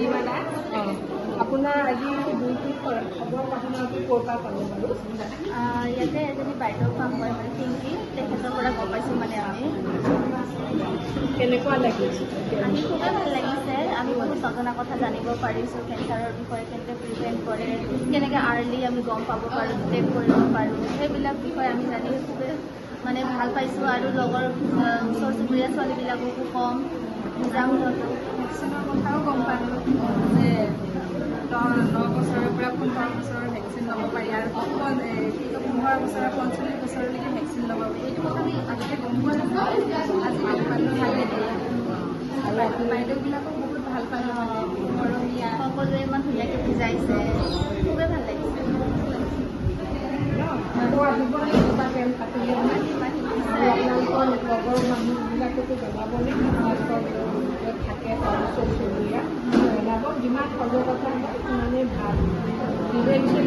পূৰ্ণিমা দাস আপোনাৰ আজি ডিউটিত খবৰ আপোনাৰ ক'ৰ পৰা পালে বাৰু ইয়াতে এজনী বাইদেউ কাম কৰে মানে পিংকি তেখেতৰ পৰা গম পাইছোঁ মানে আমি কেনেকুৱা লাগিছে আমি খুবেই ভাল লাগিছে আমি বহুত নজনা কথা জানিব পাৰিছোঁ কেঞ্চাৰৰ বিষয়ে কেনেকৈ প্ৰিভেণ্ট কৰে কেনেকৈ আৰ্লি আমি গম পাব পাৰোঁ ডিটেক্ট কৰিব পাৰোঁ সেইবিলাক বিষয়ে আমি জানি খুবেই মানে ভাল পাইছোঁ আৰু লগৰ ওচৰ চুবুৰীয়া ছোৱালীবিলাককো কম যাম ভেকচিনৰ কথাও গম পালোঁ যে 9 বছৰৰ পৰা 15 বছৰৰ ভেকচিন ল'ব পাৰি আৰু 15 বছৰৰ 45 বছৰলৈকে ভেকচিন ল'ব পাৰি এইটো কথা আমি আগতে গম পোৱা নাছিলোঁ আজি গম পালোঁ ভাল লাগিলে আৰু বাইদেউবিলাকক বহুত ভাল পালোঁ মানে মৰমীয়া সকলোৱে ইমান ধুনীয়াকৈ বুজাইছে খুবেই ভাল লাগিছে আপোনালোকৰ লগৰ মানুহবিলাকতো জনাবনে থাকে ওচৰ চুবুৰীয়া জনাব যিমান সজাগতা হয় সিমানেই ভাল প্ৰিভেনশ্যন